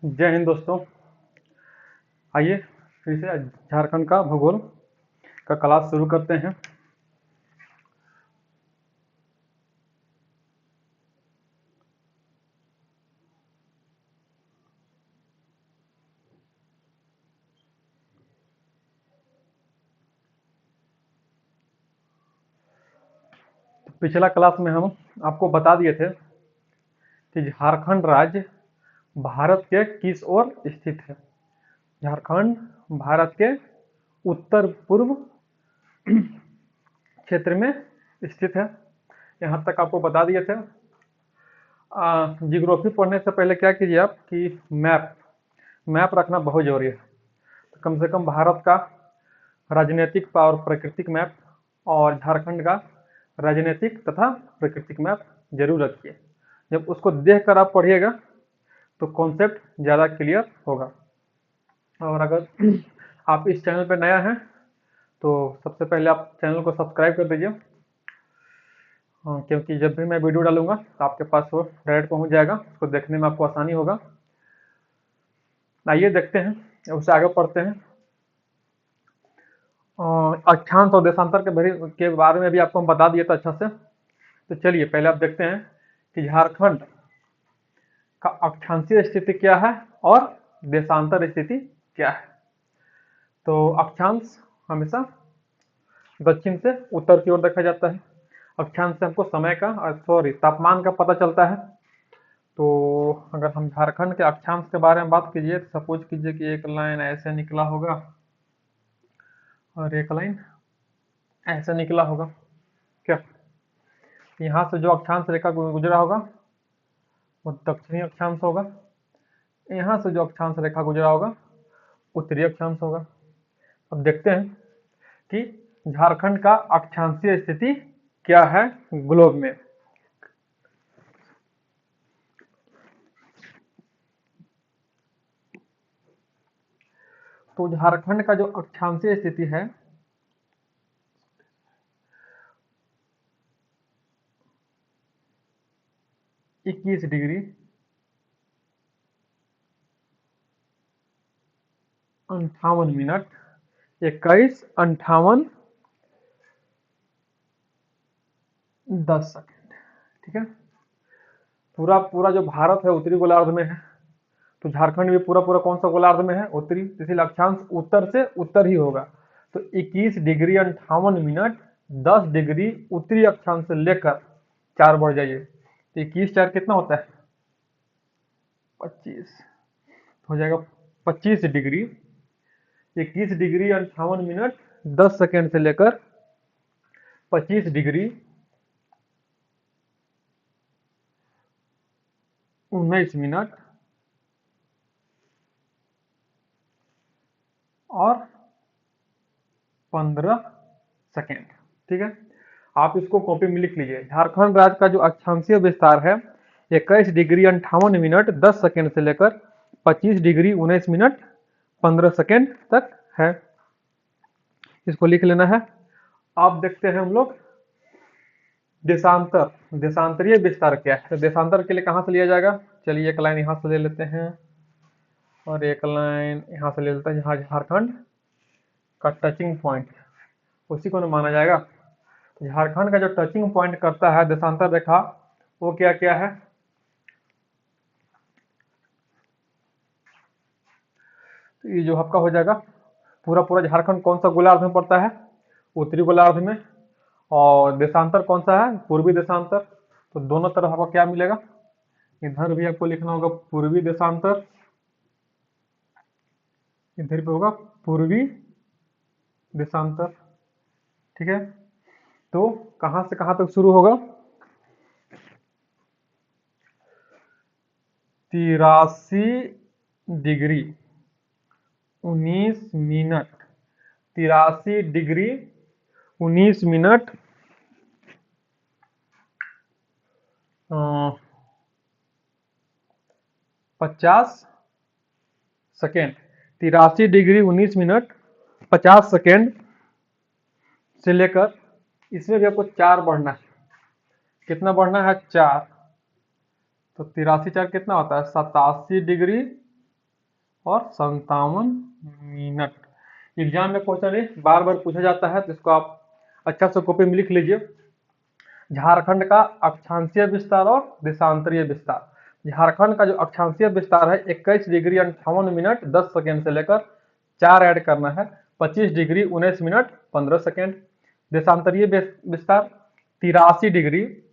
जय हिंद दोस्तों। आइए फिर से झारखंड का भूगोल का क्लास शुरू करते हैं। पिछला क्लास में हम आपको बता दिए थे कि झारखंड राज्य भारत के किस ओर स्थित है। झारखंड भारत के उत्तर पूर्व क्षेत्र में स्थित है। यहाँ तक आपको बता दिए थे। जियोग्राफी पढ़ने से पहले क्या कीजिए आप कि मैप रखना बहुत जरूरी है। तो कम से कम भारत का राजनीतिक और प्राकृतिक मैप और झारखंड का राजनीतिक तथा प्राकृतिक मैप जरूर रखिए। जब उसको देखकर आप पढ़िएगा तो कॉन्सेप्ट ज़्यादा क्लियर होगा। और अगर आप इस चैनल पर नया हैं तो सबसे पहले आप चैनल को सब्सक्राइब कर दीजिए, क्योंकि जब भी मैं वीडियो डालूंगा तो आपके पास वो डायरेक्ट पहुंच जाएगा, उसको देखने में आपको आसानी होगा। आइए देखते हैं, उससे आगे पढ़ते हैं। अक्षांश और देशांतर के बारे में भी आपको हम बता दिए थे अच्छा से। तो चलिए पहले आप देखते हैं कि झारखंड का अक्षांशीय स्थिति क्या है और देशांतर स्थिति क्या है। तो अक्षांश हमेशा दक्षिण से उत्तर की ओर देखा जाता है। अक्षांश से हमको समय का तापमान का पता चलता है। तो अगर हम झारखंड के अक्षांश के बारे में बात कीजिए तो सपोज कीजिए कि एक लाइन ऐसे निकला होगा और एक लाइन ऐसे निकला होगा। क्या यहाँ से जो अक्षांश रेखा गुजरा होगा वो दक्षिणी अक्षांश होगा, यहाँ से जो अक्षांश रेखा गुजरा होगा उत्तरी अक्षांश होगा। अब देखते हैं कि झारखंड का अक्षांशीय स्थिति क्या है ग्लोब में। तो झारखंड का जो अक्षांशीय स्थिति है 21 डिग्री 58 मिनट 21:58 10 सेकेंड। ठीक है, पूरा जो भारत है उत्तरी गोलार्ध में है, तो झारखंड भी पूरा कौन सा गोलार्ध में है? उत्तरी। इसलिए अक्षांश उत्तर से उत्तर ही होगा। तो 21 डिग्री 58 मिनट 10 डिग्री उत्तरी अक्षांश से लेकर 4 बढ़ जाइए तो 21 4 कितना होता है? 25 हो जाएगा। 25 डिग्री 21 डिग्री 58 मिनट 10 सेकेंड से लेकर 25 डिग्री 19 मिनट और 15 सेकेंड। ठीक है, आप इसको कॉपी में लिख लीजिए। झारखंड राज्य का जो अक्षांशीय विस्तार है 21 डिग्री 58 मिनट 10 सेकेंड से लेकर 25 डिग्री 19 मिनट 15 सेकेंड तक है। इसको लिख लेना है। अब देखते हैं हम लोग देशांतरीय विस्तार क्या है। तो देशांतर के लिए कहाँ से लिया जाएगा? चलिए एक लाइन यहाँ से ले लेते हैं और एक लाइन यहाँ से ले लेते हैं। जहाँ झारखंड का टचिंग पॉइंट उसी को न माना जाएगा। तो झारखंड का जो टचिंग पॉइंट करता है देशांतर रेखा वो क्या क्या है? तो ये जो आपका हो जाएगा पूरा झारखंड कौन सा गोलार्ध में पड़ता है? उत्तरी गोलार्ध में। और देशांतर कौन सा है? पूर्वी देशांतर। तो दोनों तरफ आपको क्या मिलेगा? इधर भी आपको लिखना होगा पूर्वी देशांतर, इधर पे होगा पूर्वी देशांतर। ठीक है, तो कहां से कहां तक शुरू होगा? 83 degree 19 minute 83 degree 19 minute 50 second. 83 degree 19 minute 50 second से लेकर इसमें भी आपको 4 बढ़ना है। कितना बढ़ना है? 4। तो 83 4 कितना होता है? 87 डिग्री और 57 मिनट। एग्जाम में क्वेश्चन ये बार बार पूछा जाता है, तो इसको आप अच्छा से कॉपी में लिख लीजिए। झारखंड का अक्षांशीय विस्तार और देशांतरीय विस्तार। झारखंड का जो अक्षांशीय विस्तार है 21 डिग्री 58 मिनट 10 सेकेंड से लेकर 4 ऐड करना है 25 डिग्री 19 मिनट 15 सेकेंड। देशांतरीय विस्तार 83 डिग्री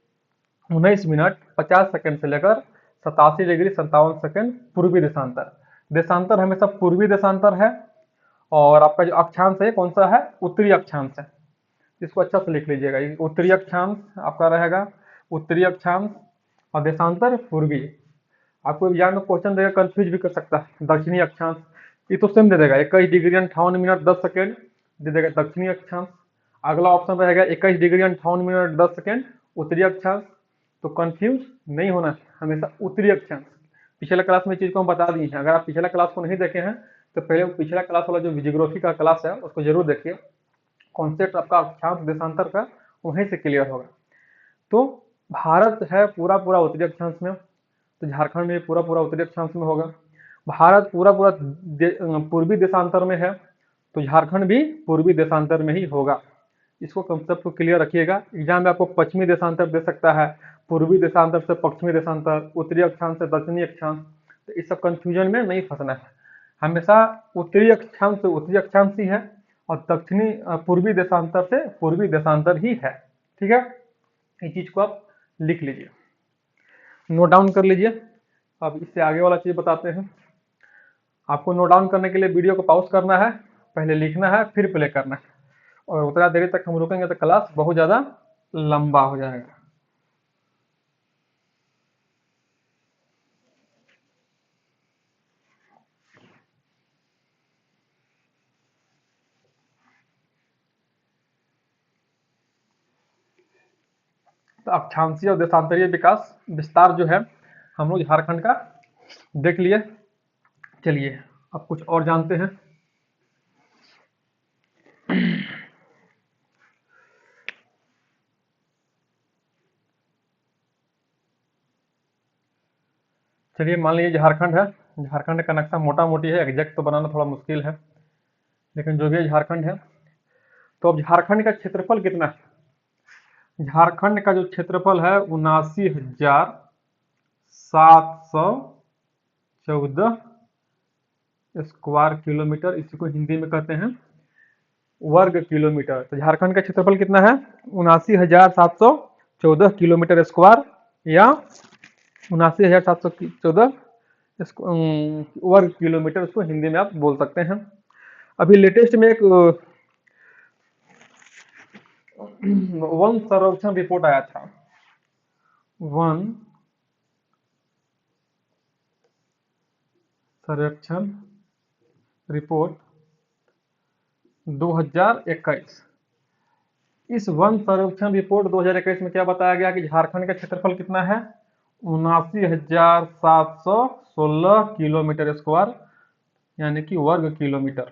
19 मिनट 50 सेकेंड से लेकर 87 डिग्री 57 सेकेंड पूर्वी देशांतर। देशांतर हमेशा पूर्वी देशांतर है, और आपका जो अक्षांश है कौन सा है, उत्तरी अक्षांश है। इसको अच्छा से लिख लीजिएगा, ये उत्तरी अक्षांश आपका रहेगा, उत्तरी अक्षांश, और देशांतर पूर्वी। आपको एग्जाम में क्वेश्चन देगा, कंफ्यूज भी कर सकता है। दक्षिणी अक्षांश ये तो सेम दे देगा, 21 डिग्री 58 मिनट 10 सेकेंड दे देगा दक्षिणी अक्षांश। अगला ऑप्शन रहेगा 21 डिग्री 58 मिनट 10 सेकेंड उत्तरी अक्षांश। तो कंफ्यूज नहीं होना, हमेशा उत्तरी अक्षांश। पिछले क्लास में चीज को हम बता दिए हैं, अगर आप पिछला क्लास को नहीं देखे हैं तो पहले पिछला क्लास वाला जो जियोग्राफी का क्लास है उसको जरूर देखिए। कॉन्सेप्ट आपका अक्षांश देशांतर का वहीं से क्लियर होगा। तो भारत है पूरा पूरा उत्तरी अक्षांश में, तो झारखंड में पूरा पूरा उत्तरी अक्षांश में होगा। भारत पूरा पूरा पूर्वी देशांतर में है, तो झारखंड भी पूर्वी देशांतर में ही होगा। इसको कंसेप्ट को क्लियर रखिएगा। एग्जाम में आपको पश्चिमी देशांतर दे सकता है, पूर्वी देशांतर से पश्चिमी देशांतर, उत्तरी अक्षांश से दक्षिणी अक्षांश। तो इस सब कंफ्यूजन में नहीं फंसना है, हमेशा उत्तरी अक्षांश से उत्तरी अक्षांश ही है, और दक्षिणी पूर्वी देशांतर से पूर्वी देशांतर ही है। ठीक है, इस चीज को आप लिख लीजिए, नोट डाउन कर लीजिए। अब इससे आगे वाला चीज बताते हैं। आपको नोट डाउन करने के लिए वीडियो को पॉज करना है, पहले लिखना है, फिर प्ले करना है, और उतना देर तक हम रुकेंगे तो क्लास बहुत ज्यादा लंबा हो जाएगा। तो अक्षांशीय और देशांतरीय विकास विस्तार जो है हम लोग झारखंड का देख लिए। चलिए अब कुछ और जानते हैं। चलिए मान लीजिए झारखंड है, झारखंड का नक्शा मोटा मोटी है, एग्जैक्ट तो बनाना थोड़ा मुश्किल है, लेकिन जो भी झारखंड है। तो अब झारखंड का क्षेत्रफल कितना है? झारखंड का जो क्षेत्रफल है 79,714 स्क्वायर किलोमीटर, इसी को हिंदी में कहते हैं वर्ग किलोमीटर। तो झारखंड का क्षेत्रफल कितना है? 79,714 किलोमीटर स्क्वायर, या 79,714 वर्ग किलोमीटर, उसको हिंदी में आप बोल सकते हैं। अभी लेटेस्ट में एक वन सर्वेक्षण रिपोर्ट आया था, वन सर्वेक्षण रिपोर्ट 2021। इस वन सर्वेक्षण रिपोर्ट 2021 में क्या बताया गया कि झारखंड का क्षेत्रफल कितना है? 79,716 किलोमीटर स्क्वायर, यानी कि वर्ग किलोमीटर।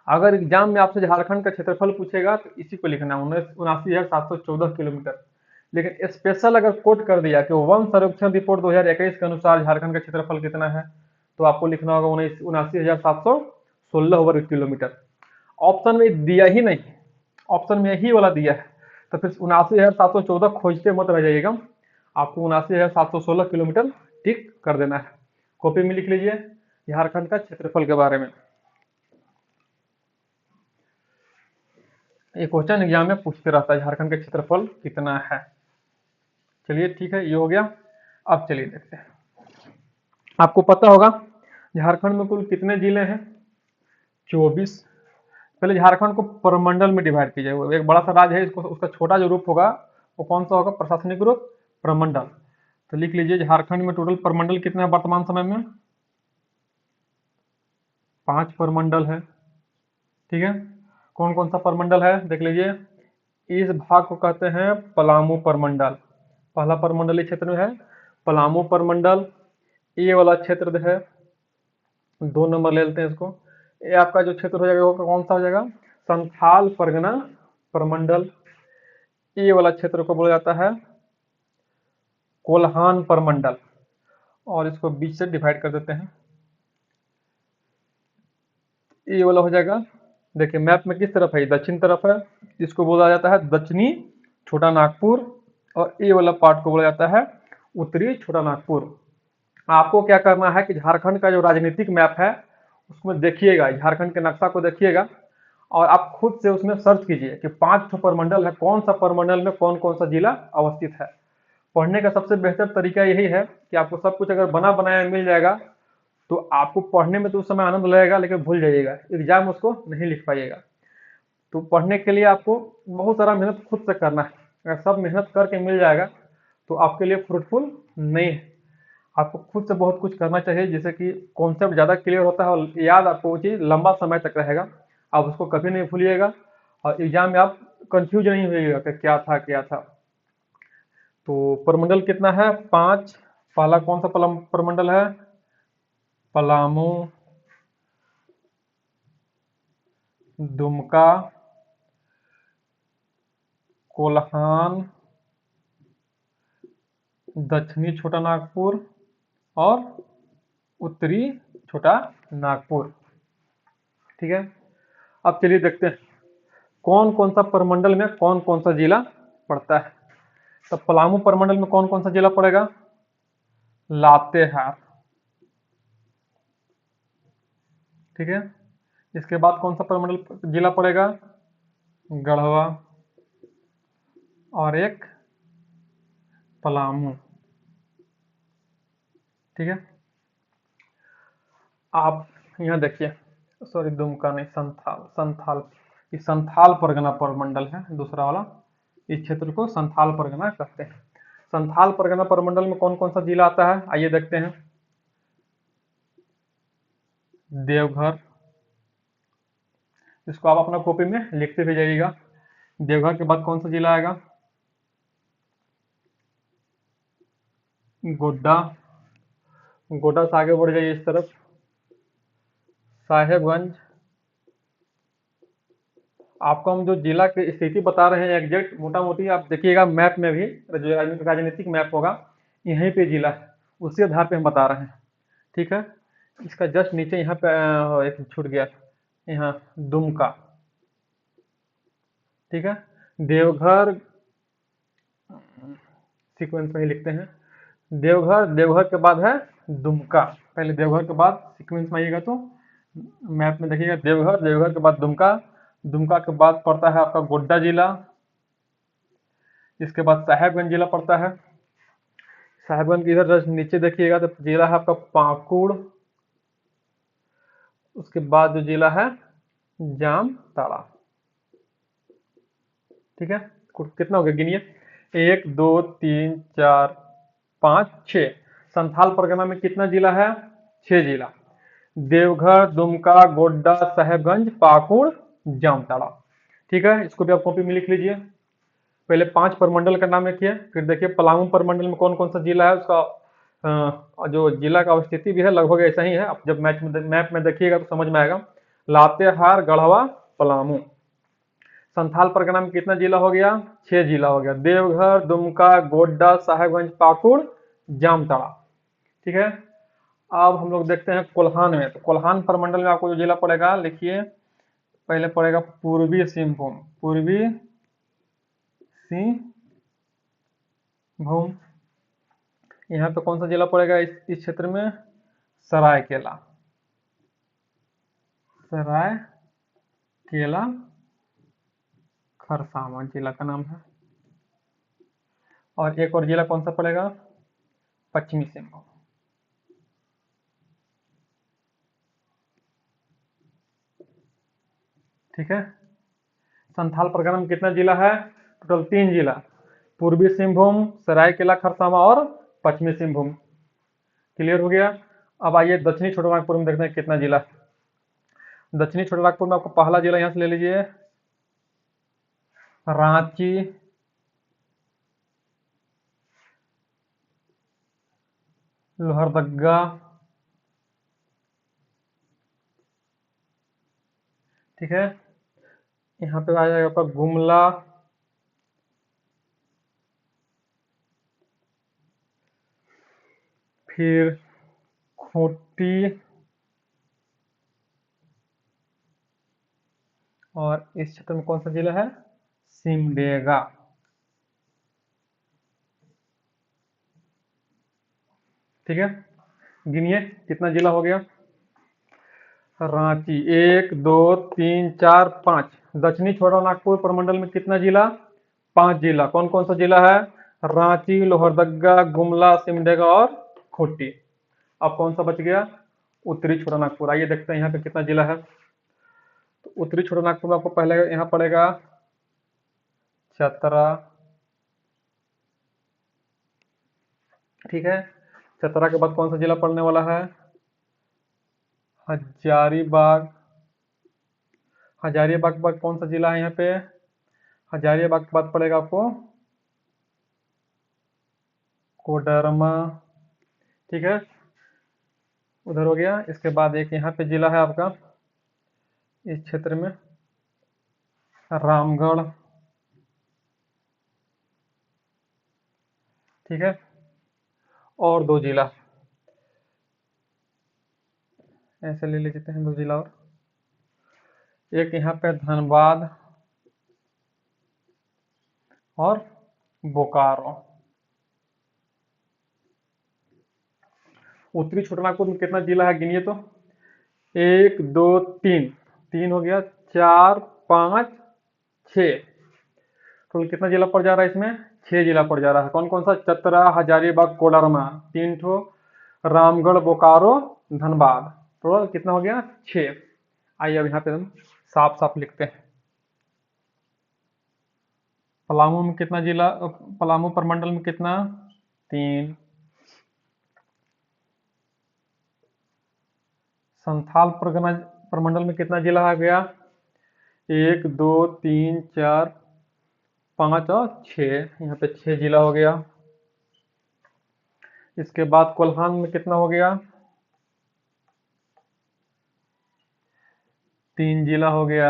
अगर एग्जाम में आपसे झारखंड का क्षेत्रफल पूछेगा तो इसी को लिखना है, 79,714 किलोमीटर। लेकिन स्पेशल अगर कोट कर दिया कि वन सर्वेक्षण रिपोर्ट 2021 के अनुसार झारखंड का क्षेत्रफल कितना है, तो आपको लिखना होगा 79,716 वर्ग किलोमीटर। ऑप्शन में दिया ही नहीं, ऑप्शन में यही वाला दिया है, तो फिर 79,714 खोजते मत रह जाइएगा, आपको 79,716 किलोमीटर टिक कर देना है। कॉपी में लिख लीजिए झारखंड का क्षेत्रफल के बारे में। ये क्वेश्चन एग्जाम में पूछते रहता है, झारखंड का क्षेत्रफल कितना है। चलिए ठीक है, ये हो गया। अब चलिए देखते हैं। आपको पता होगा झारखंड में कुल कितने जिले हैं? 24। पहले झारखंड को प्रमंडल में डिवाइड कीजिए। एक बड़ा सा राज्य है, इसको उसका छोटा जो रूप होगा वो कौन सा होगा? प्रशासनिक रूप प्रमंडल। तो लिख लीजिए झारखंड में टोटल प्रमंडल कितने हैं वर्तमान समय में? 5 प्रमंडल है। ठीक है, कौन कौन सा प्रमंडल है देख लीजिए। इस भाग को कहते हैं पलामू प्रमंडल, पहला प्रमंडलीय क्षेत्र में है पलामू प्रमंडल। ये वाला क्षेत्र है 2 नंबर ले लेते हैं इसको। ये आपका जो क्षेत्र हो जाएगा वो कौन सा हो जाएगा? संथाल परगना प्रमंडल। ये वाला क्षेत्र को बोला जाता है कोल्हान प्रमंडल, और इसको बीच से डिवाइड कर देते हैं। ये वाला हो जाएगा। देखिए मैप में किस तरफ है, दक्षिण तरफ है, इसको बोला जाता है दक्षिणी छोटा नागपुर, और ये वाला पार्ट को बोला जाता है उत्तरी छोटा नागपुर। आपको क्या करना है कि झारखंड का जो राजनीतिक मैप है उसमें देखिएगा, झारखंड के नक्शा को देखिएगा, और आप खुद से उसमें सर्च कीजिए कि 5 प्रमंडल है, कौन सा प्रमंडल में कौन कौन सा जिला अवस्थित है। पढ़ने का सबसे बेहतर तरीका यही है कि आपको सब कुछ अगर बना बनाया मिल जाएगा तो आपको पढ़ने में तो उस समय आनंद लगेगा, लेकिन भूल जाइएगा, एग्जाम उसको नहीं लिख पाइएगा। तो पढ़ने के लिए आपको बहुत सारा मेहनत खुद से करना है। अगर सब मेहनत करके मिल जाएगा तो आपके लिए फ्रूटफुल नहीं है। आपको खुद से बहुत कुछ करना चाहिए, जिससे कि कॉन्सेप्ट ज़्यादा क्लियर होता है और याद आपको वो चीज़ लंबा समय तक रहेगा। आप उसको कभी नहीं भूलिएगा और एग्जाम में आप कंफ्यूज नहीं होइएगा कि क्या था क्या था। तो प्रमंडल कितना है? 5। पहला कौन सा प्रमंडल है? पलामू, दुमका, कोल्हान, दक्षिणी छोटा नागपुर और उत्तरी छोटा नागपुर। ठीक है, अब चलिए देखते हैं कौन कौन सा प्रमंडल में कौन कौन सा जिला पड़ता है। तो पलामू प्रमंडल में कौन कौन सा जिला पड़ेगा? लातेहार। ठीक है, इसके बाद कौन सा प्रमंडल जिला पड़ेगा? गढ़वा और एक पलामू। ठीक है, आप यहाँ देखिए, सॉरी दुमका नहीं, संथाल, संथाल, ये संथाल परगना प्रमंडल है दूसरा वाला। इस क्षेत्र को संथाल परगना कहते हैं। संथाल परगना प्रमंडल में कौन कौन सा जिला आता है, आइए देखते हैं। देवघर, इसको आप अपना कॉपी में लिखते भी जाइएगा। देवघर के बाद कौन सा जिला आएगा? गोड्डा। गोड्डा से आगे बढ़ जाइए इस तरफ, साहेबगंज। आपको हम जो जिला की स्थिति बता रहे हैं एग्जैक्ट मोटा मोटी आप देखिएगा मैप में भी, जो राजनीतिक मैप होगा यहीं पे जिला है, उसी आधार पे हम बता रहे हैं। ठीक है, इसका जस्ट नीचे यहाँ पे एक छूट गया, यहाँ दुमका। ठीक है, देवघर सीक्वेंस में ही लिखते हैं। देवघर, देवघर के बाद है दुमका। पहले देवघर के बाद सीक्वेंस में आइएगा तो मैप में देखिएगा देवघर, देवघर के बाद दुमका, दुमका के बाद पड़ता है आपका गोड्डा जिला, इसके बाद साहेबगंज जिला पड़ता है। साहेबगंज के इधर जस्ट नीचे देखिएगा तो जिला है आपका पाकुड़, उसके बाद जो जिला है जामताड़ा। ठीक है, कितना हो गया गिनिए, 1 2 3 4 5 6। संथाल परगना में कितना जिला है? 6 जिला, देवघर, दुमका, गोड्डा, साहेबगंज, पाकुड़, जामताड़ा। ठीक है, इसको भी आप कॉपी में लिख लीजिए। पहले 5 प्रमंडल का नाम लिखिए, फिर देखिए पलामू प्रमंडल में कौन कौन सा जिला है, उसका जो जिला का स्थिति भी है लगभग ऐसा ही है। आप जब मैप में देखिएगा तो समझ में आएगा। लातेहार, गढ़वा, पलामू। संथाल परगना में कितना जिला हो गया? 6 जिला हो गया, देवघर, दुमका, गोड्डा, साहेबगंज, पाकुड़, जामताड़ा। ठीक है, अब हम लोग देखते हैं कोल्हान में। तो कोल्हान प्रमंडल में आपको जो जिला पड़ेगा लिखिए, पहले पड़ेगा पूर्वी सिंहभूम, पूर्वी सिंहभूम। यहाँ पे कौन सा जिला पड़ेगा इस क्षेत्र में? सरायकेला, सरायकेला खरसावां जिला का नाम है। और एक और जिला कौन सा पड़ेगा? पश्चिमी सिंहभूम। ठीक है, संथाल परगना में कितना जिला है? टोटल 3 जिला, पूर्वी सिंहभूम, सरायकेला खरसावां और पश्चिमी सिंहभूम। क्लियर हो गया। अब आइए दक्षिणी छोटानागपुर में देखते हैं कितना जिला है। दक्षिणी छोटानागपुर में आपको पहला जिला यहाँ से ले लीजिए, रांची, लोहरदगा, ठीक है, यहाँ पे आ जाएगा आपका गुमला, फिर खूंटी, और इस क्षेत्र में कौन सा जिला है? सिमडेगा। ठीक है, गिनिए कितना जिला हो गया। रांची 1 2 3 4 5। दक्षिणी छोटा नागपुर प्रमंडल में कितना जिला? 5 जिला। कौन कौन सा जिला है? रांची, लोहरदगा, गुमला, सिमडेगा और खूंटी। अब कौन सा बच गया? उत्तरी छोटा नागपुर। आइए देखते हैं यहाँ पे कितना जिला है। तो उत्तरी छोटा नागपुर में आपको पहले यहाँ पड़ेगा चतरा। ठीक है, चतरा के बाद कौन सा जिला पड़ने वाला है? हजारीबाग। हजारीबाग के बाद कौन सा जिला है यहाँ पे? हजारीबाग के बाद पड़ेगा आपको कोडरमा। ठीक है, उधर हो गया। इसके बाद एक यहाँ पे जिला है आपका इस क्षेत्र में रामगढ़। ठीक है, और 2 जिला ऐसे ले लेते हैं, 2 जिला और। एक यहाँ पे धनबाद और बोकारो। उत्तरी छोटा नागपुर में कितना जिला है गिनिए तो। 1 2 3, 3 हो गया, 4 5 6। तो कितना जिला पड़ जा रहा है इसमें? 6 जिला पड़ जा रहा है। कौन कौन सा? चतरा, हजारीबाग, कोडरमा, 3 ठो, रामगढ़, बोकारो, धनबाद। टोटल कितना हो गया? 6। आइए अब यहाँ पे हम साफ साफ लिखते हैं। पलामू में कितना जिला? पलामू प्रमंडल में कितना? 3। संथाल परगना प्रमंडल में कितना जिला आ गया? 1 2 3 4 5 और 6। यहाँ पे 6 जिला हो गया। इसके बाद कोल्हान में कितना हो गया? 3 जिला हो गया।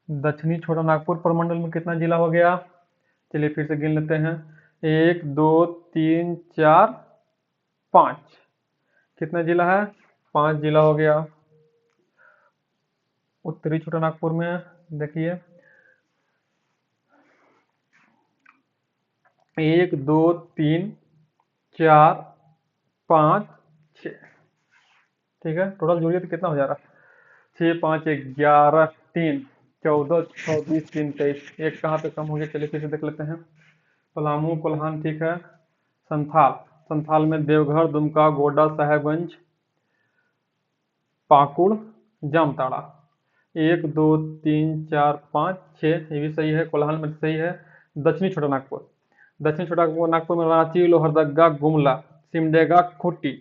दक्षिणी छोटा नागपुर प्रमंडल में कितना जिला हो गया? चलिए फिर से गिन लेते हैं। 1 2 3 4 5। कितना जिला है? 5 जिला हो गया। उत्तरी छोटा नागपुर में देखिए 1 2 3 4 5 6। ठीक है, टोटल जोड़िए तो कितना हो जा रहा है? 6 5 11 3 14 24 3 23। एक कहाँ पे कम हो गया? चलिए फिर से देख लेते हैं। पलामू, कोल्हान, ठीक है। संथाल, संथाल में देवघर, दुमका, गोड्डा, साहेबगंज, पाकुड़, जामताड़ा। 1 2 3 4 5 6, ये भी सही है। कोल्हान में सही है। दक्षिणी छोटा नागपुर, दक्षिणी छोटा नागपुर में रांची, लोहरदगा, गुमला, सिमडेगा, खूंटी।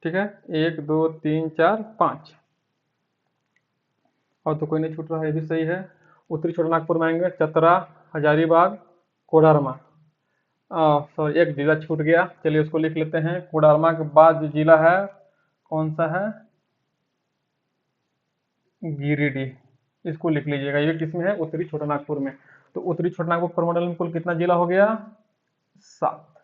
ठीक है, 1 2 3 4 5। और तो कोई नहीं छूट रहा है, ये भी सही है। उत्तरी छोटा नागपुर में आएंगे चतरा, हजारीबाग, कोडरमा। सॉरी, एक जिला छूट गया, चलिए उसको लिख लेते हैं। कोडरमा के बाद जो जिला है कौन सा है? गिरिडीह। इसको लिख लीजिएगा। ये किसमें है? उत्तरी छोटा नागपुर में। तो उत्तरी छोटा नागपुर प्रमंडल में कुल कितना जिला हो गया? 7।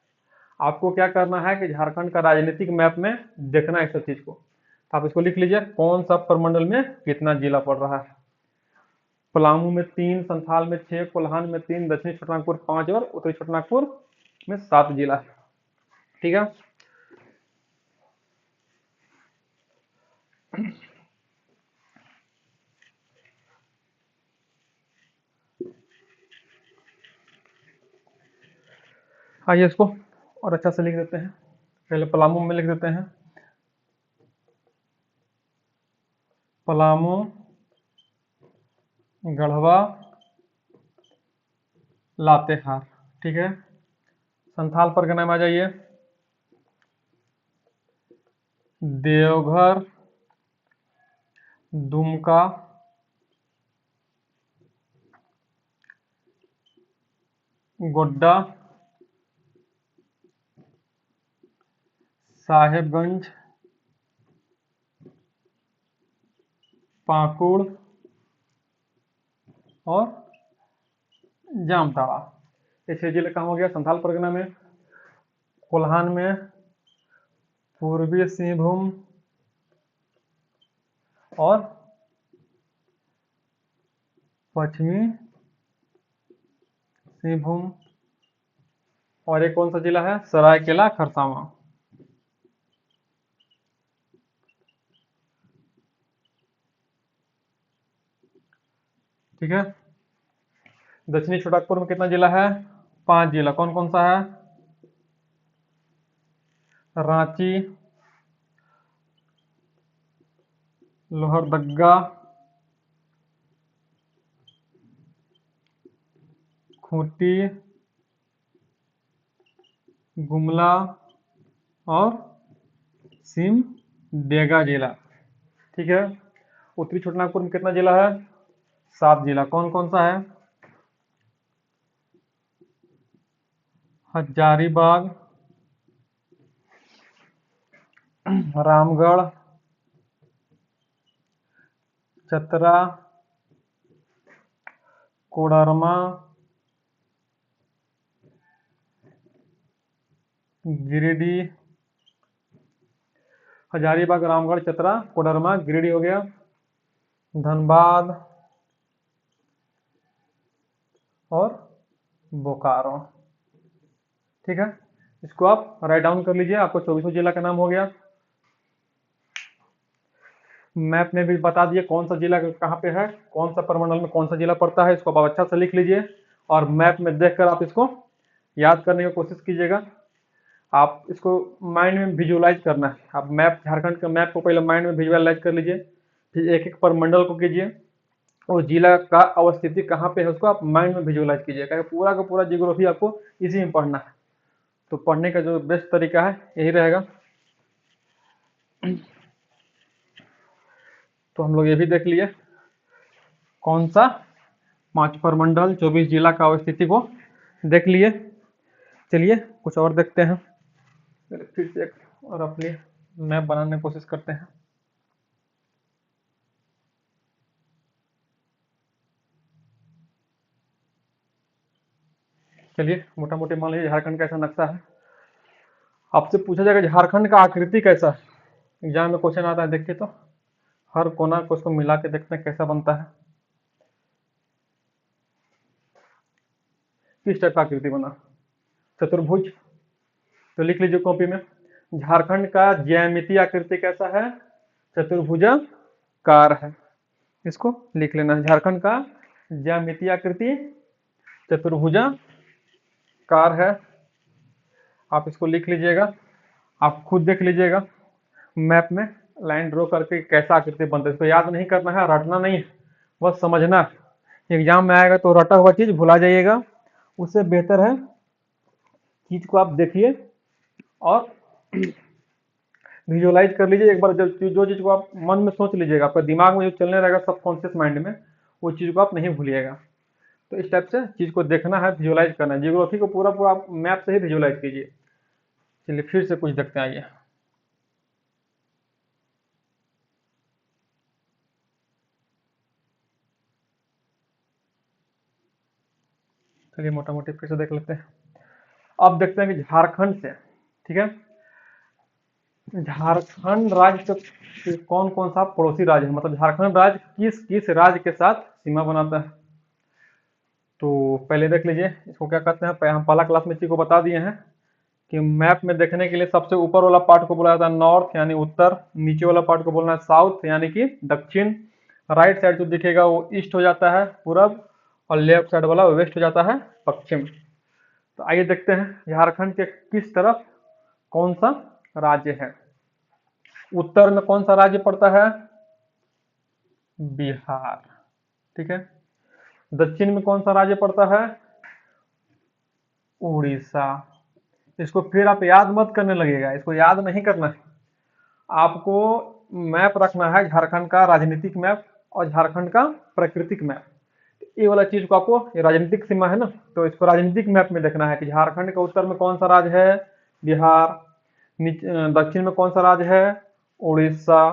आपको क्या करना है कि झारखंड का राजनीतिक मैप में देखना है इस सब चीज को। तो आप इसको लिख लीजिए, कौन सा प्रमंडल में कितना जिला पड़ रहा है। पलामू में 3, संथाल में 6, कोल्हान में 3, दक्षिणी छोटा नागपुर 5 और उत्तरी छोटा नागपुर में 7 जिला है। ठीक है, आइए इसको और अच्छा से लिख देते हैं। पहले पलामू में लिख देते हैं। पलामू, गढ़वा, लातेहार। ठीक है, संथाल परगना में आ जाइए। देवघर, दुमका, गोड्डा, साहेबगंज, पाकुड़ और जामताड़ा। ये 6 जिले कहाँ हो गया? संथाल परगना में। कोल्हान में, पूर्वी सिंहभूम, और पश्चिमी सिंहभूम, और एक कौन सा जिला है, सरायकेला खरसावां। ठीक है। दक्षिणी छोटानागपुर में कितना जिला है, 5 जिला। कौन कौन सा है, रांची, लोहरदगा, खूंटी, गुमला और सिमडेगा जिला। ठीक है। उत्तरी छोटानागपुर में कितना जिला है, 7 जिला। कौन कौन सा है, हजारीबाग, रामगढ़, चतरा, कोडरमा, गिरिडीह। हजारीबाग, रामगढ़, चतरा, कोडरमा, गिरिडीह हो गया। धनबाद और बोकारो। ठीक है। इसको आप राइट डाउन कर लीजिए, आपको 24 जिला का नाम हो गया। मैप में भी बता दिए कौन सा जिला कहाँ पे है, कौन सा प्रमंडल में कौन सा जिला पड़ता है, इसको आप अच्छा से लिख लीजिए और मैप में देखकर आप इसको याद करने की कोशिश कीजिएगा। आप इसको माइंड में विजुअलाइज करना है। आप मैप, झारखंड के मैप को पहले माइंड में विजुअलाइज कर लीजिए, फिर एक एक प्रमंडल को कीजिए और जिला का अवस्थिति कहाँ पे है उसको आप माइंड में विजुअलाइज कीजिए। क्योंकि पूरा का पूरा जियोग्राफी आपको इसी में पढ़ना है, तो पढ़ने का जो बेस्ट तरीका है यही रहेगा। तो हम लोग ये भी देख लिए कौन सा 5 प्रमंडल 24 जिला का अवस्थिति को देख लिए। चलिए कुछ और देखते हैं, फिर से एक और अपनी मैप बनाने की कोशिश करते हैं। चलिए मोटा मोटी मान लीजिए झारखंड का ऐसा नक्शा है। आपसे पूछा जाएगा झारखंड का आकृति कैसा है, एग्जाम में क्वेश्चन आता है। देखिए तो हर कोना को उसको मिला के देखते हैं कैसा बनता है, किस टाइप का आकृति बना, चतुर्भुज। तो लिख लीजिए कॉपी में, झारखंड का ज्यामितीय आकृति कैसा है, चतुर्भुजाकार है। इसको लिख लेना है, झारखंड का ज्यामितीय आकृति चतुर्भुजाकार है। आप इसको लिख लीजिएगा, आप खुद देख लीजिएगा मैप में लाइन ड्रॉ करके कैसा आकृति बनता है। इसको याद नहीं करना है, रटना नहीं है, बस समझना। एग्जाम में आएगा तो रटा हुआ चीज भुला जाइएगा, उससे बेहतर है चीज को आप देखिए और विजुअलाइज कर लीजिए एक बार। जो चीज को आप मन में सोच लीजिएगा, आपका दिमाग में जो चलने रहेगा सबकॉन्शियस माइंड में, वो चीज को आप नहीं भूलिएगा। तो इस टाइप से चीज को देखना है, विजुअलाइज करना है। जियोग्राफी को पूरा पूरा आप मैप से ही विजुअलाइज कीजिए। चलिए फिर से कुछ देखते हैं, आइए। चलिए मोटा मोटी फिर से देख लेते हैं। अब देखते हैं कि झारखंड से, ठीक है, झारखंड राज्य के कौन कौन सा पड़ोसी राज्य है, मतलब झारखंड राज्य किस किस राज्य के साथ सीमा बनाता है। तो पहले देख लीजिए इसको क्या कहते हैं। हम पहला क्लास में चीज को बता दिए हैं कि मैप में देखने के लिए सबसे ऊपर वाला पार्ट को बोला जाता है नॉर्थ यानी उत्तर, नीचे वाला पार्ट को बोलना है साउथ यानी कि दक्षिण, राइट साइड जो दिखेगा वो ईस्ट हो जाता है पूरब, और लेफ्ट साइड वाला वेस्ट हो जाता है पश्चिम। तो आइए देखते हैं झारखंड के किस तरफ कौन सा राज्य है। उत्तर में कौन सा राज्य पड़ता है, बिहार। ठीक है। दक्षिण में कौन सा राज्य पड़ता है, उड़ीसा। इसको फिर आप याद मत करने लगेगा, इसको याद नहीं करना है, आपको मैप रखना है झारखंड का राजनीतिक मैप और झारखंड का प्राकृतिक मैप। ये वाला चीज को आपको, ये राजनीतिक सीमा है ना, तो इसको राजनीतिक मैप में देखना है कि झारखंड के उत्तर में कौन सा राज्य है, बिहार। दक्षिण में कौन सा राज्य है, उड़ीसा।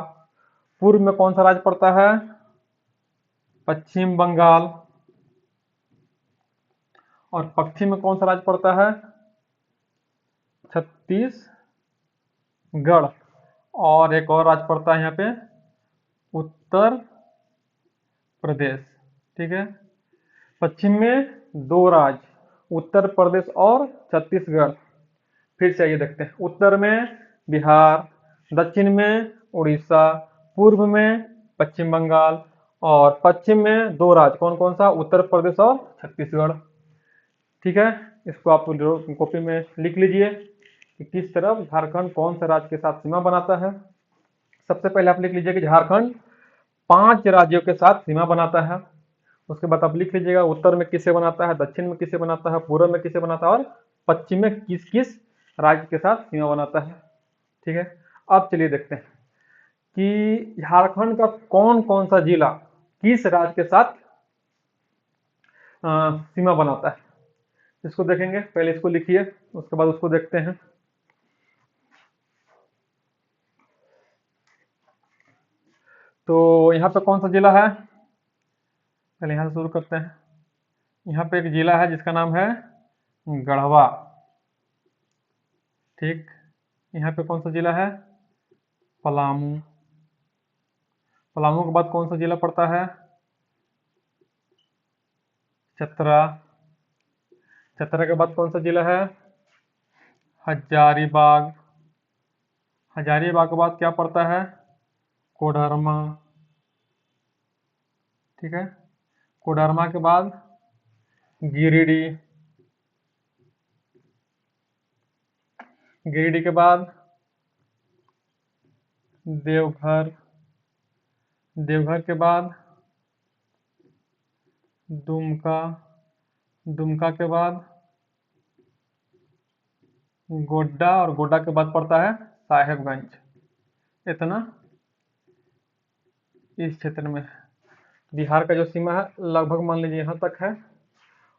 पूर्व में कौन सा राज्य पड़ता है, पश्चिम बंगाल। और पश्चिम में कौन सा राज्य पड़ता है, छत्तीसगढ़। और एक और राज्य पड़ता है यहाँ पे, उत्तर प्रदेश, ठीक है। पश्चिम में दो राज्य, उत्तर प्रदेश और छत्तीसगढ़। फिर से ये देखते हैं, उत्तर में बिहार, दक्षिण में उड़ीसा, पूर्व में पश्चिम बंगाल और पश्चिम में दो राज्य, कौन कौन सा, उत्तर प्रदेश और छत्तीसगढ़। ठीक है, इसको आप कॉपी में लिख लीजिए कि किस तरफ झारखंड कौन से राज्य के साथ सीमा बनाता है। सबसे पहले आप लिख लीजिए कि झारखंड 5 राज्यों के साथ सीमा बनाता है। उसके बाद आप लिख लीजिएगा उत्तर में किसे बनाता है, दक्षिण में किसे बनाता है, पूर्व में किसे बनाता है और पश्चिम में किस किस राज्य के साथ सीमा बनाता है। ठीक है, अब चलिए देखते हैं कि झारखंड का कौन कौन सा जिला किस राज्य के साथ सीमा बनाता है। इसको देखेंगे, पहले इसको लिखिए, उसके बाद उसको देखते हैं। तो यहाँ पे कौन सा जिला है, पहले यहाँ से शुरू करते हैं। यहाँ पे एक जिला है जिसका नाम है गढ़वा। ठीक, यहाँ पे कौन सा जिला है, पलामू। पलामू के बाद कौन सा जिला पड़ता है, चतरा। चतरा के बाद कौन सा जिला है, हजारीबाग। हजारीबाग के बाद क्या पड़ता है, कोडरमा। ठीक है, कोडरमा के बाद गिरिडीह। गिरिडीह के बाद देवघर। देवघर के बाद दुमका। दुमका के बाद गोड्डा और गोड्डा के बाद पड़ता है साहेबगंज। इतना इस क्षेत्र में बिहार का जो सीमा है लगभग मान लीजिए यहाँ तक है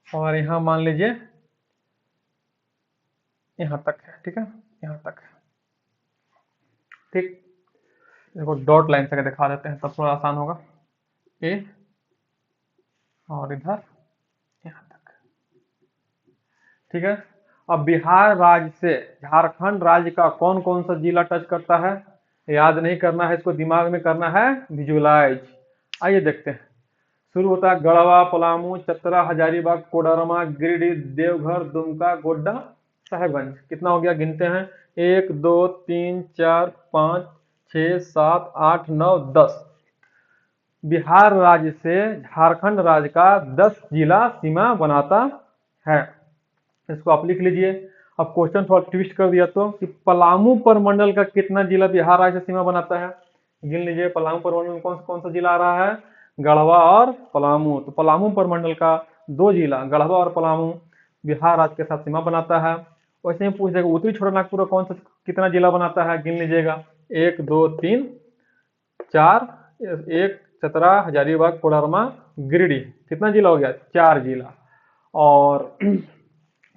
और यहाँ मान लीजिए यहाँ तक है। ठीक है, यहाँ तक है। ठीक, इसको डॉट लाइन से दिखा देते हैं तब थोड़ा आसान होगा। ए और इधर यहाँ तक। ठीक है, अब बिहार राज्य से झारखंड राज्य का कौन कौन सा जिला टच करता है, याद नहीं करना है, इसको दिमाग में करना है विजुलाइज। आइए देखते हैं, शुरू होता है गढ़वा, पलामू, चतरा, हजारीबाग, कोडरमा, गिरिडीह, देवघर, दुमका, गोड्डा, साहेबगंज। कितना हो गया, गिनते हैं, 1 2 3 4 5 6 7 8 9 10। बिहार राज्य से झारखंड राज्य का 10 जिला सीमा बनाता है। इसको आप लिख लीजिए। अब क्वेश्चन थोड़ा ट्विस्ट कर दिया तो कि पलामू प्रमंडल का कितना जिला बिहार राज्य से सीमा बनाता है, गिन लीजिए। पलामू प्रमंडल में कौन सा जिला आ रहा है, गढ़वा और पलामू। तो पलामू प्रमंडल का 2 जिला गढ़वा और पलामू बिहार राज्य के साथ सीमा बनाता है। वैसे ही पूछ देगा उत्तरी छोटानागपुर कौन सा कितना जिला बनाता है, गिन लीजिएगा, 1 2 3 4, 1 चतरा, हजारीबाग, कोडरमा, गिरिडीह, कितना जिला हो गया, 4 जिला। और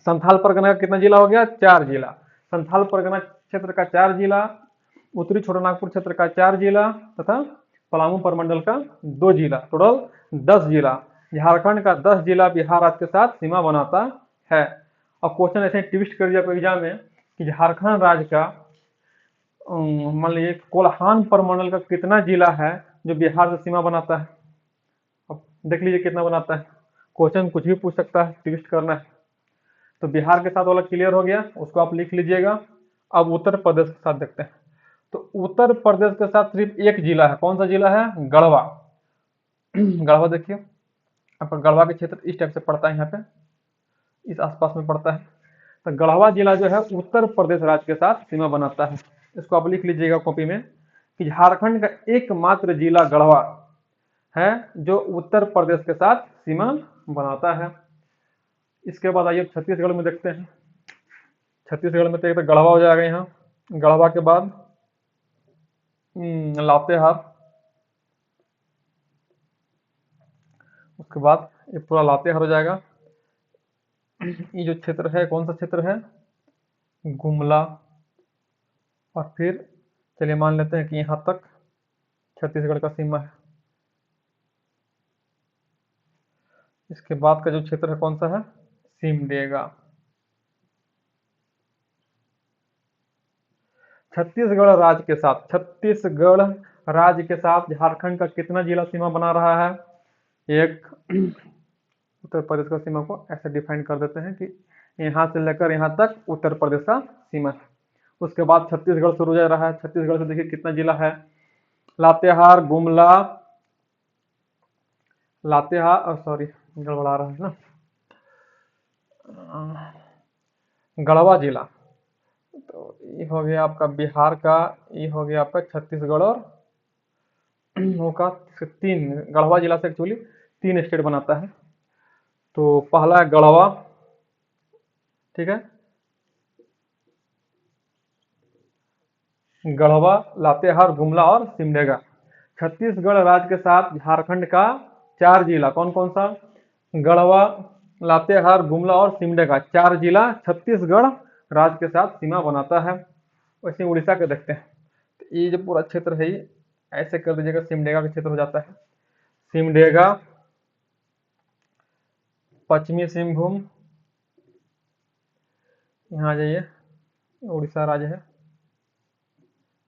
संथाल परगना का कितना जिला हो गया, 4 जिला। संथाल परगना क्षेत्र का 4 जिला, उत्तरी छोटानागपुर क्षेत्र का 4 जिला तथा पलामू प्रमंडल का 2 जिला, टोटल 10 जिला। झारखंड का 10 जिला बिहार राज्य के साथ सीमा बनाता है। अब क्वेश्चन ऐसे ट्विस्ट कर दिया एग्जाम में कि झारखंड राज्य का मान लीजिए कोल्हान प्रमंडल का कितना जिला है जो बिहार से सीमा बनाता है। अब देख लीजिए कितना बनाता है, क्वेश्चन कुछ भी पूछ सकता है, ट्विस्ट करना है। तो बिहार के साथ वाला क्लियर हो गया, उसको आप लिख लीजिएगा। अब उत्तर प्रदेश के साथ देखते हैं। तो उत्तर प्रदेश के साथ सिर्फ एक जिला है, कौन सा जिला है, गढ़वा। गढ़वा देखिए, आपका गढ़वा के क्षेत्र इस टाइप से पड़ता है, यहाँ पे इस आसपास में पड़ता है। तो गढ़वा जिला जो है उत्तर प्रदेश राज्य के साथ सीमा बनाता है। इसको आप लिख लीजिएगा कॉपी में कि झारखंड का एकमात्र जिला गढ़वा है जो उत्तर प्रदेश के साथ सीमा बनाता है। इसके बाद आइए छत्तीसगढ़ में देखते हैं। छत्तीसगढ़ में तो एक तो गढ़वा हो जाएगा, यहाँ गढ़वा के बाद लातेहार, उसके बाद ये पूरा लातेहार हो जाएगा। ये जो क्षेत्र है कौन सा क्षेत्र है, गुमला। और फिर चलिए मान लेते हैं कि यहाँ तक छत्तीसगढ़ का सीमा है। इसके बाद का जो क्षेत्र है कौन सा है, सिमडेगा। छत्तीसगढ़ राज्य के साथ, छत्तीसगढ़ राज्य के साथ झारखंड का कितना जिला सीमा बना रहा है? एक। उत्तर प्रदेश का सीमा को ऐसे डिफाइन कर देते हैं कि यहाँ से लेकर यहाँ तक उत्तर प्रदेश का सीमा है। उसके बाद छत्तीसगढ़ शुरू हो रहा है। छत्तीसगढ़ से देखिए कितना जिला है, लातेहार, गुमला, लातेहार, सॉरी गड़बड़ा रहा है ना, गढ़वा जिला। तो ये हो गया आपका बिहार का, ये हो गया आपका छत्तीसगढ़ और वो का तीन, गढ़वा जिला से एक्चुअली 3 स्टेट बनाता है। तो पहला है गढ़वा, ठीक है, गढ़वा, लातेहार, गुमला और सिमडेगा। छत्तीसगढ़ राज्य के साथ झारखंड का 4 जिला, कौन कौन सा? गढ़वा, लातेहार, गुमला और सिमडेगा, 4 जिला छत्तीसगढ़ राज्य के साथ सीमा बनाता है। वैसे उड़ीसा के देखते हैं, तो ये जो पूरा क्षेत्र है ये ऐसे कर दीजिएगा, सिमडेगा का क्षेत्र हो जाता है। सिमडेगा, पश्चिमी सिंहभूम, यहाँ आ जाइए, उड़ीसा राज्य है।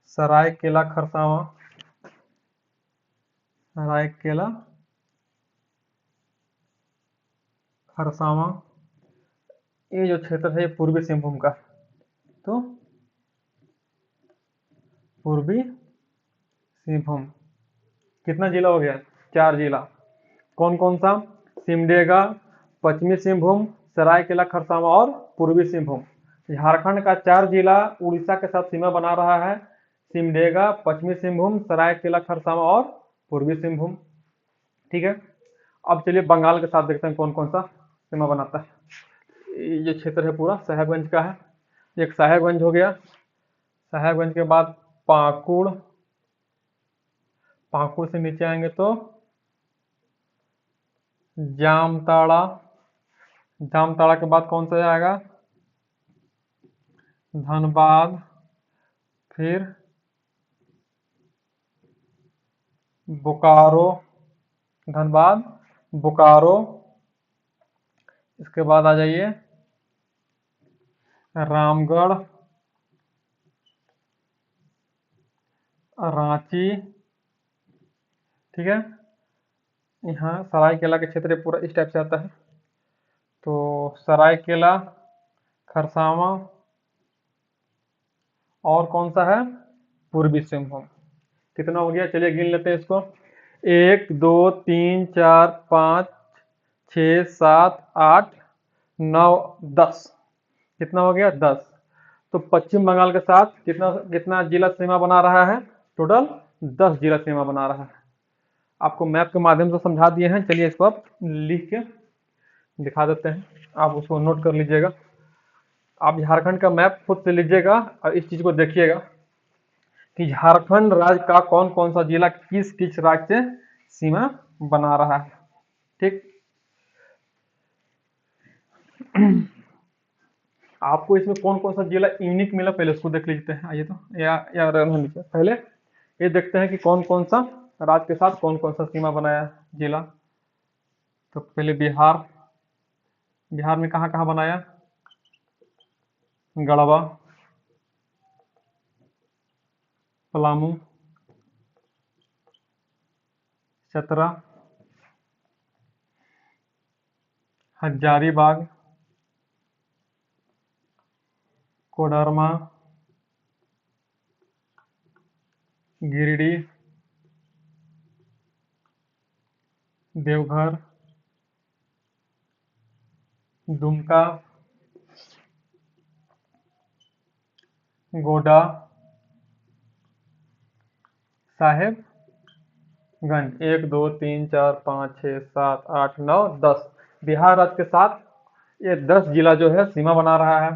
सरायकेला खरसावां, सरायकेला खरसावां, ये जो क्षेत्र है ये पूर्वी सिंहभूम का। तो पूर्वी सिंहभूम कितना जिला हो गया? 4 जिला। कौन कौन सा? सिमडेगा, पश्चिमी सिंहभूम, सरायकेला खरसावां और पूर्वी सिंहभूम। झारखंड का 4 जिला उड़ीसा के साथ सीमा बना रहा है, सिमडेगा, पश्चिमी सिंहभूम, सरायकेला खरसावां और पूर्वी सिंहभूम, ठीक है। अब चलिए बंगाल के साथ देखते हैं कौन कौन सा सीमा बनाता है। ये क्षेत्र है पूरा साहेबगंज का है, एक साहेबगंज हो गया। साहेबगंज के बाद पाकुड़, पाकुड़ से नीचे आएंगे तो जामताड़ा, जामताड़ा के बाद कौन सा आएगा? धनबाद, फिर बोकारो, धनबाद, बोकारो, इसके बाद आ जाइए रामगढ़, रांची, ठीक है। यहाँ सरायकेला के क्षेत्र पूरा इस टाइप से आता है। तो सरायकेला, खरसावां और कौन सा है? पूर्वी सिंहभूम। कितना हो गया? चलिए गिन लेते हैं इसको। 1 2 3 4 5 6 7 8 9 10। कितना हो गया? 10। तो पश्चिम बंगाल के साथ कितना कितना जिला सीमा बना रहा है? टोटल 10 जिला सीमा बना रहा है। आपको मैप के माध्यम से समझा दिए हैं। चलिए इसको आप लिख के दिखा देते हैं, आप उसको नोट कर लीजिएगा। आप झारखंड का मैप खुद से लीजिएगा और इस चीज को देखिएगा कि झारखंड राज्य का कौन कौन सा जिला किस किस राज्य से सीमा बना रहा है, ठीक। आपको इसमें कौन कौन सा जिला यूनिक मिला पहले उसको देख लेते हैं। आइए तो या रहने दीजिए, पहले ये देखते हैं कि कौन कौन सा राज्य के साथ कौन कौन सा सीमा बनाया जिला। तो पहले बिहार, बिहार में कहाँ कहाँ बनाया? गढ़वा, पलामू, चतरा, हजारीबाग, कोडरमा, गिरिडीह, देवघर, दुमका, गोड्डा, साहेबगंज। 1 2 3 4 5 6 7 8 9 10। बिहार राज्य के साथ ये 10 जिला जो है सीमा बना रहा है।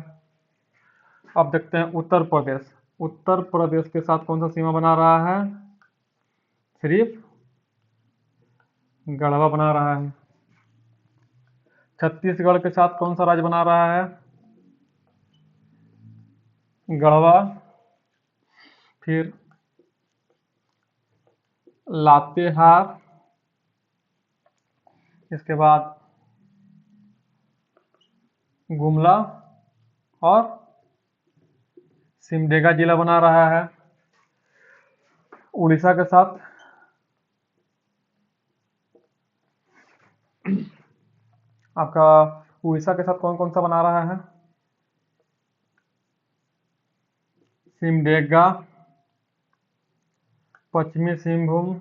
अब देखते हैं उत्तर प्रदेश। उत्तर प्रदेश के साथ कौन सा सीमा बना रहा है? सिर्फ गढ़वा बना रहा है। छत्तीसगढ़ के साथ कौन सा राज्य बना रहा है? गढ़वा, फिर लातेहार, इसके बाद गुमला और सिमडेगा जिला बना रहा है। उड़ीसा के साथ आपका उड़ीसा के साथ कौन कौन सा बना रहा है? सिमडेगा, पश्चिमी सिंहभूम,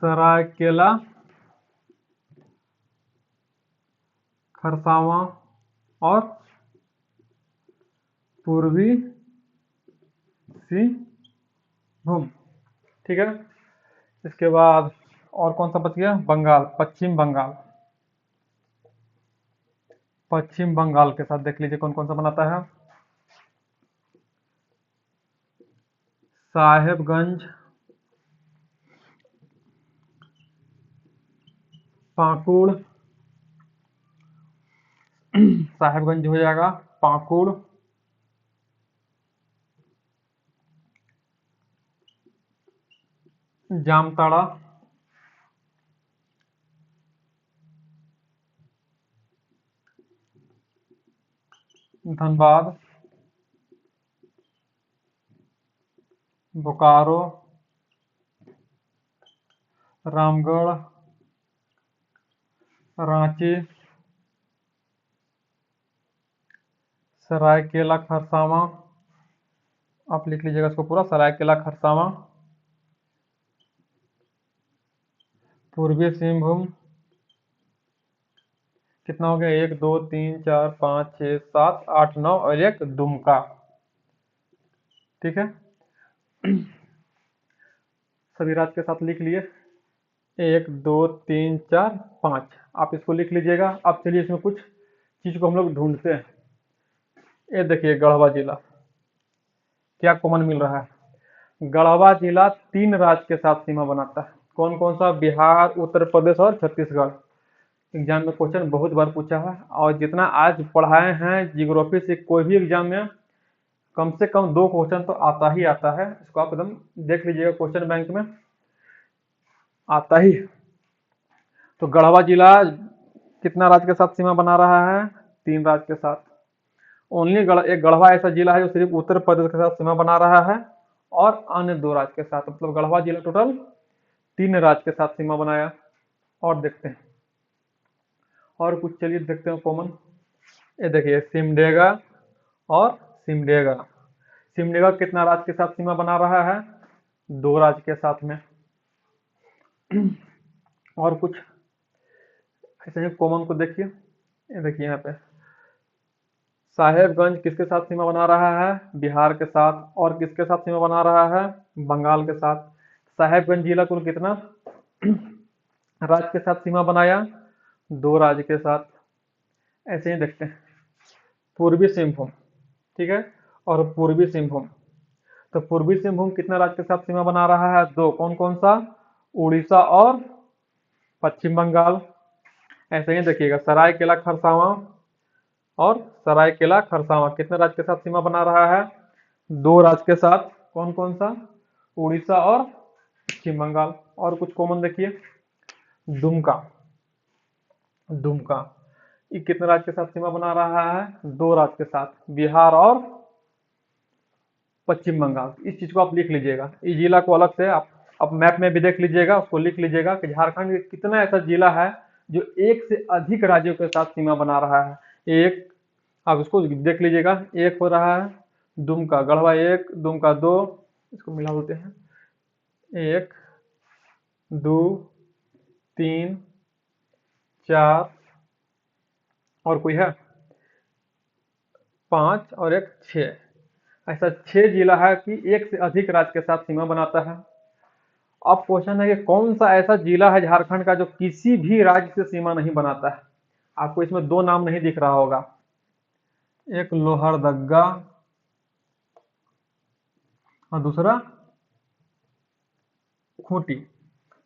सरायकेला खरसावां और पूर्वी सिंहभूम। ठीक है, इसके बाद और कौन सा बच गया? बंगाल, पश्चिम बंगाल। पश्चिम बंगाल के साथ देख लीजिए कौन कौन सा बनाता है। साहेबगंज, पाकुड़, साहेबगंज हो जाएगा, पाकुड़, जामताड़ा, धनबाद, बोकारो, रामगढ़, रांची, सरायकेला खरसावां, आप लिख लीजिएगा इसको पूरा, सरायकेला खरसावां, पूर्वी सिंहभूम, कितना हो गया? 1 2 3 4 5 6 7 8 9 और एक दुमका। ठीक है, सभी राज्य के साथ लिख लिए, 1 2 3 4 5, आप इसको लिख लीजिएगा। अब चलिए इसमें कुछ चीज को हम लोग ढूंढते हैं। ये देखिए गढ़वा जिला, क्या कॉमन मिल रहा है? गढ़वा जिला 3 राज्य के साथ सीमा बनाता है। कौन कौन सा? बिहार, उत्तर प्रदेश और छत्तीसगढ़। एग्जाम में क्वेश्चन बहुत बार पूछा है, और जितना आज पढ़ाए हैं जियोग्राफी से, कोई भी एग्जाम में कम से कम 2 क्वेश्चन तो आता ही आता है। इसको आप एकदम देख लीजिएगा, क्वेश्चन बैंक में आता ही। तो गढ़वा जिला कितना राज्य के साथ सीमा बना रहा है? 3 राज्य के साथ। ओनली एक गढ़वा ऐसा जिला है जो सिर्फ उत्तर प्रदेश के साथ सीमा बना रहा है, और अन्य 2 राज्य के साथ। मतलब गढ़वा जिला टोटल 3 राज्य के साथ सीमा बनाया। और देखते हैं और कुछ, चलिए देखते हैं कॉमन। ये देखिए सिमडेगा और सिमडेगा। सिमडेगा कितना राज्य के साथ सीमा बना रहा है? 2 राज्य के साथ में। और कुछ ऐसे ही कॉमन को देखिए, ये देखिए यहाँ पे साहेबगंज किसके साथ सीमा बना रहा है? बिहार के साथ। और किसके साथ सीमा बना रहा है? बंगाल के साथ। साहेबगंज जिला कुल कितना राज्य के साथ सीमा बनाया? 2 राज्य के साथ। ऐसे ही देखते हैं पूर्वी सिंहभूम, ठीक है, और पूर्वी सिंहभूम। तो पूर्वी सिंहभूम कितना राज्य के साथ सीमा बना रहा है? 2। कौन कौन सा? उड़ीसा और पश्चिम बंगाल। ऐसे ही देखिएगा सरायकेला खरसावां और सरायकेला खरसावां कितने राज्य के साथ सीमा बना रहा है? 2 राज्य के साथ। कौन कौन सा? उड़ीसा और पश्चिम बंगाल। और कुछ कॉमन देखिए, दुमका। दुमका ये कितने राज्य के साथ सीमा बना रहा है? 2 राज्य के साथ, बिहार और पश्चिम बंगाल। इस चीज को आप लिख लीजिएगा। इस जिला को अलग से आप मैप में भी देख लीजिएगा, उसको लिख लीजिएगा कि झारखंड में कितना ऐसा जिला है जो 1 से अधिक राज्यों के साथ सीमा बना रहा है। एक, आप उसको देख लीजिएगा। 1 हो रहा है दुमका, गढ़वा 1, दुमका 2, इसको मिला बोलते हैं 1 2 3 4, और कोई है 5 और एक 6। ऐसा 6 जिला है कि 1 से अधिक राज्य के साथ सीमा बनाता है। अब क्वेश्चन है कि कौन सा ऐसा जिला है झारखंड का जो किसी भी राज्य से सीमा नहीं बनाता है? आपको इसमें 2 नाम नहीं दिख रहा होगा, एक लोहरदगा और दूसरा खूंटी।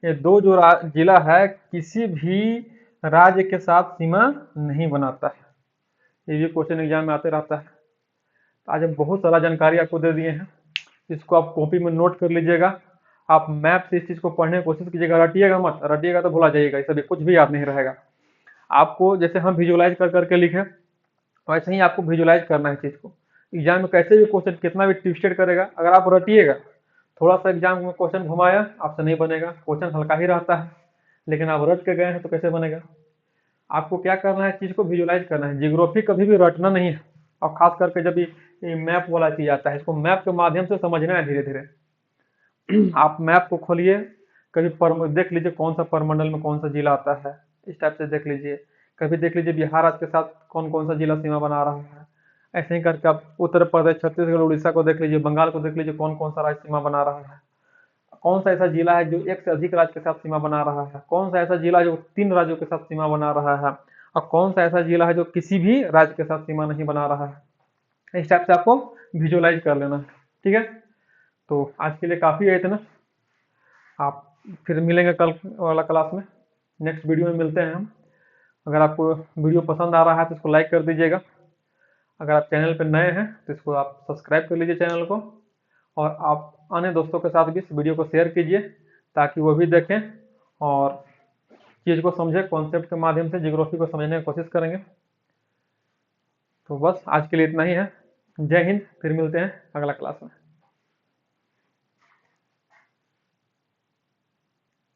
ये 2 जो जिला है किसी भी राज्य के साथ सीमा नहीं बनाता है। ये भी क्वेश्चन एग्जाम में आते रहता है। आज हम बहुत सारा जानकारी आपको दे दिए हैं, इसको आप कॉपी में नोट कर लीजिएगा। आप मैप से इस चीज को पढ़ने की कोशिश कीजिएगा, रटिएगा मत, रटिएगा तो भुला जाइएगा, इस कुछ भी याद नहीं रहेगा आपको। जैसे हम विजुअलाइज कर करके लिखे, तो ऐसे ही आपको विजुलाइज करना है चीज़ को। एग्जाम में कैसे भी क्वेश्चन कितना भी ट्विस्टेड करेगा, अगर आप रटिएगा, थोड़ा सा एग्जाम में क्वेश्चन घुमाया आपसे नहीं बनेगा, क्वेश्चन हल्का ही रहता है, लेकिन आप रट के गए हैं तो कैसे बनेगा। आपको क्या करना है, चीज़ को विजुलाइज करना है। जियोग्राफी कभी भी रटना नहीं है, और खास करके जब ये मैप वाला चीज़ आता है, इसको मैप के माध्यम से समझना है धीरे धीरे। आप मैप को खोलिए, कभी देख लीजिए कौन सा परमंडल में कौन सा जिला आता है, इस टाइप से देख लीजिए। कभी देख लीजिए बिहार राज्य के साथ कौन कौन सा जिला सीमा बना रहा है। ऐसे ही करके आप उत्तर प्रदेश, छत्तीसगढ़, उड़ीसा को देख लीजिए, बंगाल को देख लीजिए, कौन कौन सा राज्य सीमा बना रहा है। कौन सा ऐसा जिला है जो एक से अधिक राज्य के साथ सीमा बना रहा है, कौन सा ऐसा जिला जो 3 राज्यों के साथ सीमा बना रहा है, और कौन सा ऐसा जिला है जो किसी भी राज्य के साथ सीमा नहीं बना रहा है। इस टाइप से आपको विजुअलाइज कर लेना है। ठीक है, तो आज के लिए काफ़ी है इतना। आप फिर मिलेंगे कल वाला क्लास में, नेक्स्ट वीडियो में मिलते हैं हम। अगर आपको वीडियो पसंद आ रहा है तो इसको लाइक कर दीजिएगा। अगर आप चैनल पर नए हैं तो इसको आप सब्सक्राइब कर लीजिए चैनल को, और आप अन्य दोस्तों के साथ भी इस वीडियो को शेयर कीजिए ताकि वो भी देखें और चीज़ को समझें, कॉन्सेप्ट के माध्यम से जियोग्राफी को समझने की कोशिश करेंगे। तो बस आज के लिए इतना ही है। जय हिंद, फिर मिलते हैं अगला क्लास में।